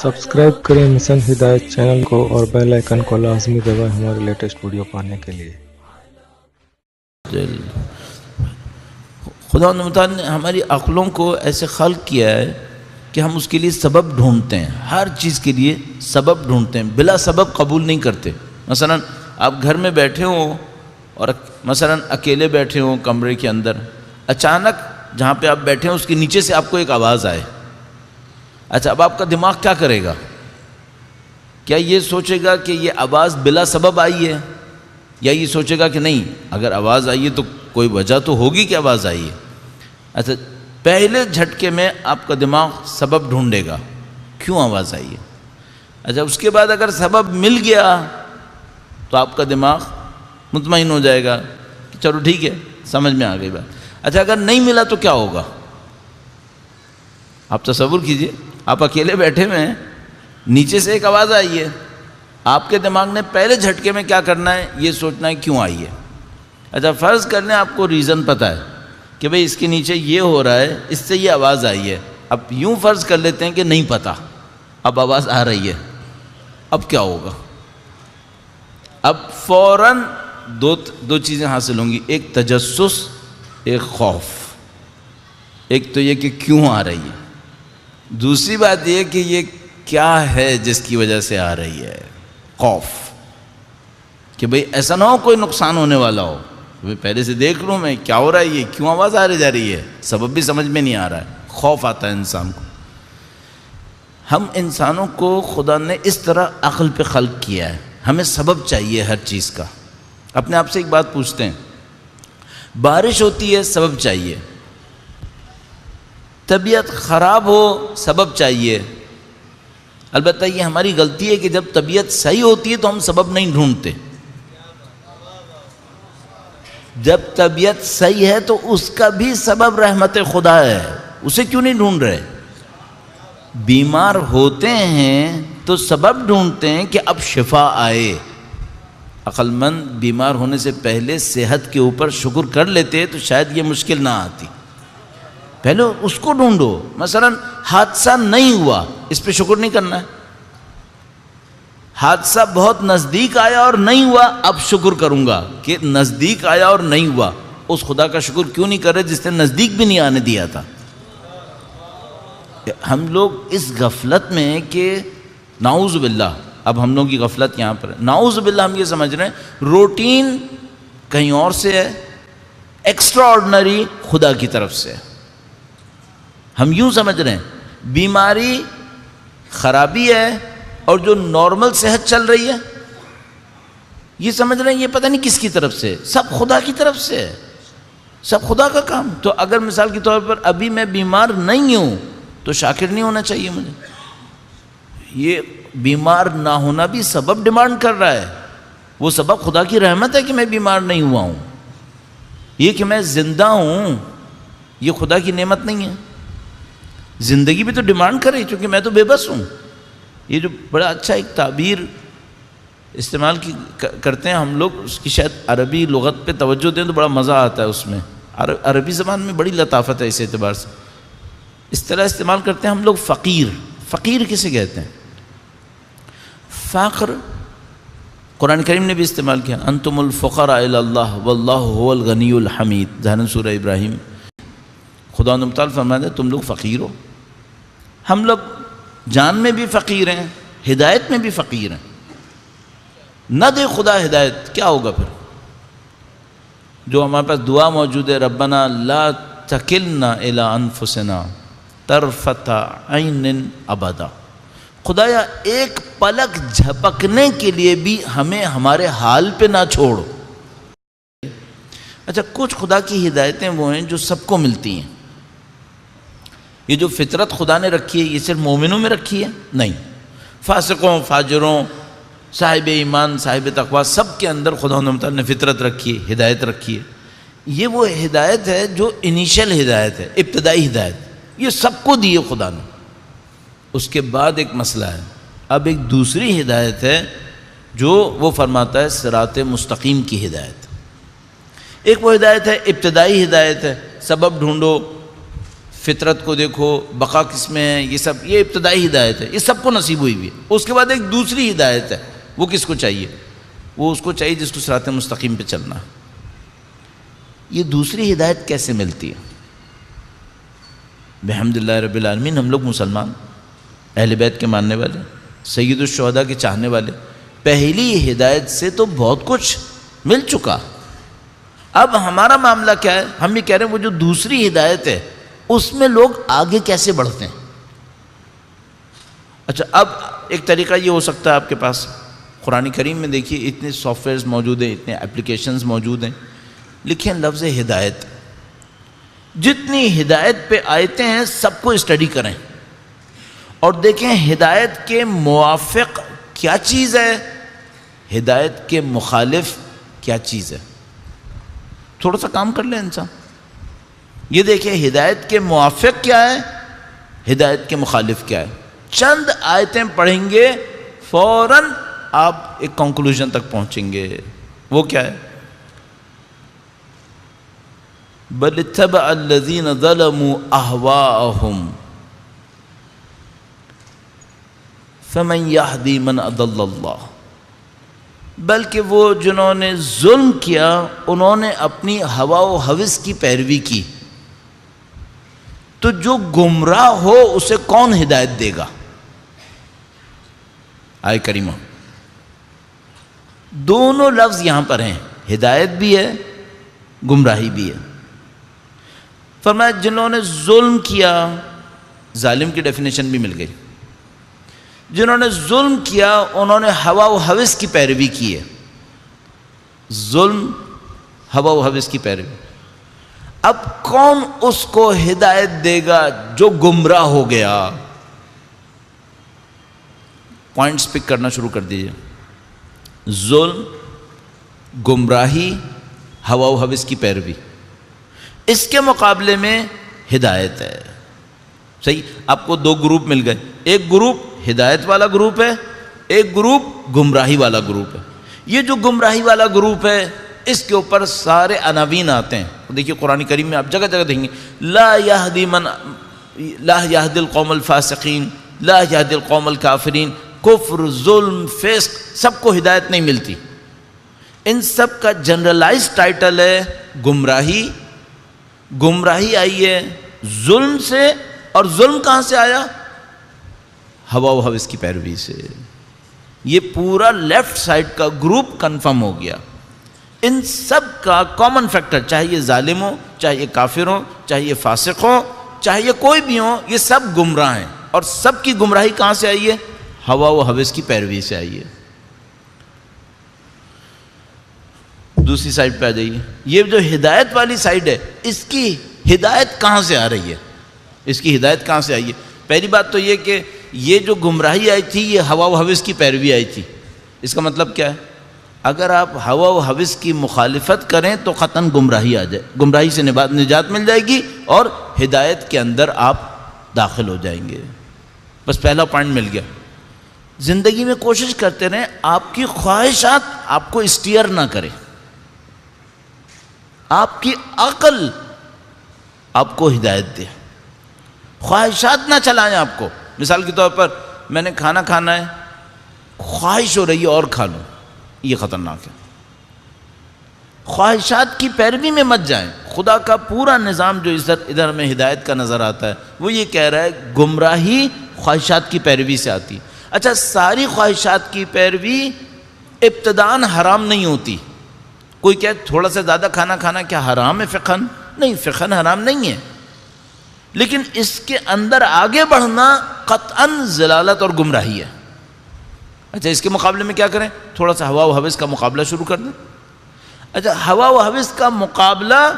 Subscribe کریں mission ہدایت channel کو اور بیل آئیکن کو لازمی دبائیں ہمارے لیٹسٹ ویڈیو پانے کے لیے۔ خدا متعال نے ہماری عقلوں کو ایسے خلق کیا ہے کہ ہم اس کے لیے سبب ڈھونڈتے ہیں، ہر چیز کے لیے سبب ڈھونڈتے ہیں، بلا سبب قبول نہیں کرتے۔ مثلا آپ گھر میں بیٹھے ہوں اور مثلا اکیلے بیٹھے ہوں کمرے کے اندر، اچانک جہاں پہ آپ بیٹھے ہیں اس کے نیچے سے آپ کو ایک آواز آئے، اچھا اب آپ کا دماغ کیا کرے گا؟ کیا یہ سوچے گا کہ یہ آواز بلا سبب آئی ہے، یا یہ سوچے گا کہ نہیں اگر آواز آئی ہے تو کوئی وجہ تو ہوگی کہ آواز آئی ہے؟ اچھا پہلے جھٹکے میں آپ کا دماغ سبب ڈھونڈے گا کیوں آواز آئی ہے۔ اچھا اس کے بعد اگر سبب مل گیا تو آپ کا دماغ مطمئن ہو جائے گا کہ چلو ٹھیک ہے سمجھ میں آ گئی بات۔ اچھا اگر نہیں ملا تو کیا ہوگا؟ آپ تصور کیجئے، آپ اکیلے بیٹھے ہوئے ہیں، نیچے سے ایک آواز آئی ہے، آپ کے دماغ نے پہلے جھٹکے میں کیا کرنا ہے؟ یہ سوچنا ہے کیوں آئی ہے۔ اچھا فرض کر لیں آپ کو ریزن پتہ ہے کہ بھئی اس کے نیچے یہ ہو رہا ہے، اس سے یہ آواز آئی ہے، اب یوں فرض کر لیتے ہیں کہ نہیں پتہ، اب آواز آ رہی ہے، اب کیا ہوگا؟ اب فوراً دو چیزیں حاصل ہوں گی، ایک تجسس، ایک خوف۔ ایک تو یہ کہ کیوں آ رہی ہے، دوسری بات یہ کہ یہ کیا ہے جس کی وجہ سے آ رہی ہے، خوف کہ بھئی ایسا نہ ہو کوئی نقصان ہونے والا ہو، پہلے سے دیکھ لوں میں کیا ہو رہا ہے، یہ کیوں آواز آ رہی جا رہی ہے، سبب بھی سمجھ میں نہیں آ رہا ہے، خوف آتا ہے انسان کو۔ ہم انسانوں کو خدا نے اس طرح عقل پہ خلق کیا ہے، ہمیں سبب چاہیے ہر چیز کا۔ اپنے آپ سے ایک بات پوچھتے ہیں، بارش ہوتی ہے سبب چاہیے، طبیعت خراب ہو سبب چاہیے۔ البتہ یہ ہماری غلطی ہے کہ جب طبیعت صحیح ہوتی ہے تو ہم سبب نہیں ڈھونڈتے، جب طبیعت صحیح ہے تو اس کا بھی سبب رحمت خدا ہے، اسے کیوں نہیں ڈھونڈ رہے؟ بیمار ہوتے ہیں تو سبب ڈھونڈتے ہیں کہ اب شفا آئے۔ عقل مند بیمار ہونے سے پہلے صحت کے اوپر شکر کر لیتے تو شاید یہ مشکل نہ آتی، پہلے اس کو ڈھونڈو۔ مثلا حادثہ نہیں ہوا، اس پہ شکر نہیں کرنا ہے، حادثہ بہت نزدیک آیا اور نہیں ہوا، اب شکر کروں گا کہ نزدیک آیا اور نہیں ہوا۔ اس خدا کا شکر کیوں نہیں کر رہے جس نے نزدیک بھی نہیں آنے دیا تھا؟ ہم لوگ اس غفلت میں ہیں کہ نعوذ باللہ، اب ہم لوگوں کی غفلت یہاں پر ہے، نعوذ باللہ ہم یہ سمجھ رہے ہیں روٹین کہیں اور سے ہے، ایکسٹرا آرڈنری خدا کی طرف سے ہے۔ ہم یوں سمجھ رہے ہیں بیماری خرابی ہے اور جو نارمل صحت چل رہی ہے یہ سمجھ رہے ہیں یہ پتہ نہیں کس کی طرف سے، سب خدا کی طرف سے ہے، سب خدا کا کام۔ تو اگر مثال کے طور پر ابھی میں بیمار نہیں ہوں تو شاکر نہیں ہونا چاہیے مجھے؟ یہ بیمار نہ ہونا بھی سبب ڈیمانڈ کر رہا ہے، وہ سبب خدا کی رحمت ہے کہ میں بیمار نہیں ہوا ہوں۔ یہ کہ میں زندہ ہوں یہ خدا کی نعمت نہیں ہے، زندگی بھی تو ڈیمانڈ کرے چونکہ میں تو بے بس ہوں۔ یہ جو بڑا اچھا ایک تعبیر استعمال کرتے ہیں ہم لوگ، اس کی شاید عربی لغت پہ توجہ دیں تو بڑا مزہ آتا ہے اس میں، عربی زبان میں بڑی لطافت ہے اس اعتبار سے، اس طرح استعمال کرتے ہیں ہم لوگ فقیر۔ فقیر کسے کہتے ہیں؟ فقر قرآن کریم نے بھی استعمال کیا، انتم الفقراء الی اللہ واللہ هو الغنی الحمید، ظاہراً سورہ ابراہیم۔ خدا متعال فرماتا ہے تم لوگ فقیر ہو، ہم لوگ جان میں بھی فقیر ہیں، ہدایت میں بھی فقیر ہیں، نہ دے خدا ہدایت کیا ہوگا پھر؟ جو ہمارے پاس دعا موجود ہے، ربنا لا تکلنا الی انفسنا طرفۃ عین ابدا، خدایا ایک پلک جھپکنے کے لیے بھی ہمیں ہمارے حال پہ نہ چھوڑو۔ اچھا کچھ خدا کی ہدایتیں وہ ہیں جو سب کو ملتی ہیں، یہ جو فطرت خدا نے رکھی ہے یہ صرف مومنوں میں رکھی ہے؟ نہیں، فاسقوں، فاجروں، صاحب ایمان، صاحب تقوی، سب کے اندر خدا تعالیٰ نے فطرت رکھی ہے، ہدایت رکھی ہے۔ یہ وہ ہدایت ہے جو انیشل ہدایت ہے، ابتدائی ہدایت، یہ سب کو دی ہے خدا نے۔ اس کے بعد ایک مسئلہ ہے، اب ایک دوسری ہدایت ہے جو وہ فرماتا ہے صراط مستقیم کی ہدایت۔ ایک وہ ہدایت ہے ابتدائی ہدایت ہے، سبب ڈھونڈو، فطرت کو دیکھو، بقا کس میں ہے، یہ سب، یہ ابتدائی ہدایت ہے، یہ سب کو نصیب ہوئی ہوئی ہے۔ اس کے بعد ایک دوسری ہدایت ہے، وہ کس کو چاہیے؟ وہ اس کو چاہیے جس کو صراط مستقیم پہ چلنا ہے۔ یہ دوسری ہدایت کیسے ملتی ہے؟ بحمدللہ رب العالمین ہم لوگ مسلمان، اہل بیت کے ماننے والے، سید الشہداء کے چاہنے والے، پہلی ہدایت سے تو بہت کچھ مل چکا۔ اب ہمارا معاملہ کیا ہے؟ ہم یہ کہہ رہے ہیں وہ جو دوسری ہدایت ہے اس میں لوگ آگے کیسے بڑھتے ہیں۔ اچھا، اب ایک طریقہ یہ ہو سکتا ہے آپ کے پاس، قرآن کریم میں دیکھیے اتنے سافٹ ویئرز موجود ہیں، اتنے اپلیکیشنز موجود ہیں، لکھیں لفظ ہدایت، جتنی ہدایت پہ آیتیں ہیں سب کو اسٹڈی کریں اور دیکھیں ہدایت کے موافق کیا چیز ہے، ہدایت کے مخالف کیا چیز ہے۔ تھوڑا سا کام کر لیں انسان، یہ دیکھیں ہدایت کے موافق کیا ہے، ہدایت کے مخالف کیا ہے۔ چند آیتیں پڑھیں گے فوراً آپ ایک کنکلوژن تک پہنچیں گے۔ وہ کیا ہے؟ بل اتبع الذین ظلموا اہواءہم فمن یہدی من اضل اللہ، بلکہ وہ جنہوں نے ظلم کیا انہوں نے اپنی ہوا و ہوس کی پیروی کی، تو جو گمراہ ہو اسے کون ہدایت دے گا؟ آیہ کریمہ دونوں لفظ یہاں پر ہیں، ہدایت بھی ہے گمراہی بھی ہے۔ فرمایا جنہوں نے ظلم کیا، ظالم کی ڈیفینیشن بھی مل گئی، جنہوں نے ظلم کیا انہوں نے ہوا و ہوس کی پیروی کی ہے۔ ظلم، ہوا و ہوس کی پیروی۔ اب کون اس کو ہدایت دے گا جو گمراہ ہو گیا؟ پوائنٹس پک کرنا شروع کر دیجئے۔ ظلم، گمراہی، ہوا و ہوس کی پیروی، اس کے مقابلے میں ہدایت ہے۔ صحیح، آپ کو دو گروپ مل گئے، ایک گروپ ہدایت والا گروپ ہے، ایک گروپ گمراہی والا گروپ ہے۔ یہ جو گمراہی والا گروپ ہے اس کے اوپر سارے عناوین آتے ہیں۔ دیکھیے قرآن کریم میں آپ جگہ جگہ دیکھیں گے، لا یہدی القوم الفاسقین، لا یہدی القوم الکافرین، کفر، ظلم، فسق، سب کو ہدایت نہیں ملتی۔ ان سب کا جنرلائز ٹائٹل ہے گمراہی۔ گمراہی آئی ہے ظلم سے، اور ظلم کہاں سے آیا؟ ہوا و ہوس کی پیروی سے۔ یہ پورا لیفٹ سائڈ کا گروپ کنفرم ہو گیا۔ ان سب کا کامن فیکٹر، چاہے یہ ظالم ہو، چاہے یہ کافر ہو، چاہے یہ فاسق ہو، چاہے یہ کوئی بھی ہو، یہ سب گمراہ ہیں، اور سب کی گمراہی کہاں سے آئی ہے؟ ہوا و ہوس کی پیروی سے آئی ہے۔ دوسری سائڈ پہ آ جائیے، یہ جو ہدایت والی سائڈ ہے اس کی ہدایت کہاں سے آ رہی ہے؟ اس کی ہدایت کہاں سے آئی ہے؟ پہلی بات تو یہ کہ یہ جو گمراہی آئی تھی یہ ہوا و ہوس کی پیروی آئی تھی۔ اس کا مطلب کیا ہے؟ اگر آپ ہوا و ہوس کی مخالفت کریں تو قطعاً گمراہی آ جائے، گمراہی سے نجات مل جائے گی اور ہدایت کے اندر آپ داخل ہو جائیں گے۔ بس پہلا پوائنٹ مل گیا۔ زندگی میں کوشش کرتے رہیں آپ کی خواہشات آپ کو اسٹیئر نہ کریں، آپ کی عقل آپ کو ہدایت دے، خواہشات نہ چلائیں آپ کو۔ مثال کے طور پر میں نے کھانا کھانا ہے، خواہش ہو رہی ہے اور کھا لوں، یہ خطرناک ہے۔ خواہشات کی پیروی میں مت جائیں۔ خدا کا پورا نظام جو ادھر میں ہدایت کا نظر آتا ہے وہ یہ کہہ رہا ہے گمراہی خواہشات کی پیروی سے آتی۔ اچھا، ساری خواہشات کی پیروی ابتداءً حرام نہیں ہوتی۔ کوئی کہے تھوڑا سا زیادہ کھانا کھانا کیا حرام ہے فقہاً؟ نہیں، فقہاً حرام نہیں ہے، لیکن اس کے اندر آگے بڑھنا قطعاً ضلالت اور گمراہی ہے۔ اچھا، اس کے مقابلے میں کیا کریں؟ تھوڑا سا ہوا و ہوس کا مقابلہ شروع کر دیں۔ اچھا، ہوا و ہوس کا مقابلہ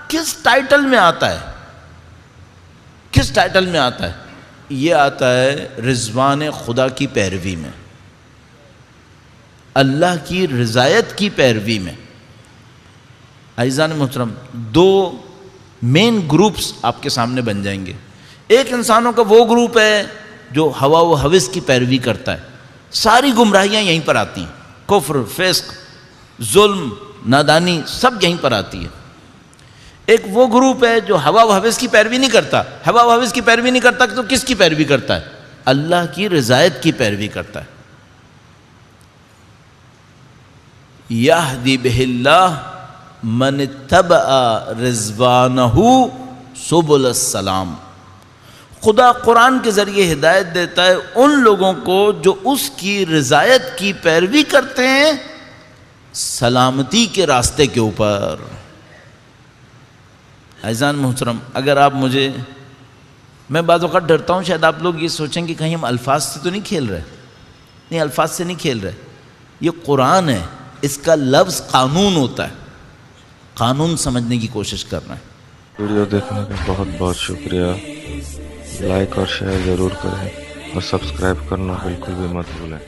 کس ٹائٹل میں آتا ہے؟ کس ٹائٹل میں آتا ہے؟ یہ آتا ہے رضوان خدا کی پیروی میں، اللہ کی رضایت کی پیروی میں۔ عزیزان محترم، دو مین گروپس آپ کے سامنے بن جائیں گے۔ ایک انسانوں کا وہ گروپ ہے جو ہوا و ہوس کی پیروی کرتا ہے، ساری گمراہیاں یہیں پر آتی ہیں، کفر، فسق، ظلم، نادانی، سب یہیں پر آتی ہے۔ ایک وہ گروپ ہے جو ہوا و ہوس کی پیروی نہیں کرتا. ہوا و ہوس کی پیروی نہیں کرتا تو کس کی پیروی کرتا ہے؟ اللہ کی رضایت کی پیروی کرتا ہے. یہدی بہ اللہ من اتبع رضوانہ سبل السلام. خدا قرآن کے ذریعے ہدایت دیتا ہے ان لوگوں کو جو اس کی رضایت کی پیروی کرتے ہیں سلامتی کے راستے کے اوپر. عزیزان محترم، اگر آپ مجھے، میں بعض اوقات ڈرتا ہوں شاید آپ لوگ یہ سوچیں کہ کہیں ہم الفاظ سے تو نہیں کھیل رہے. نہیں، الفاظ سے نہیں کھیل رہے. یہ قرآن ہے، اس کا لفظ قانون ہوتا ہے. قانون سمجھنے کی کوشش کر رہے ہیں. ویڈیو دیکھنے کا بہت بہت شکریہ. لائک اور شیئر ضرور کریں اور سبسکرائب کرنا بالکل بھی مت بھولیں.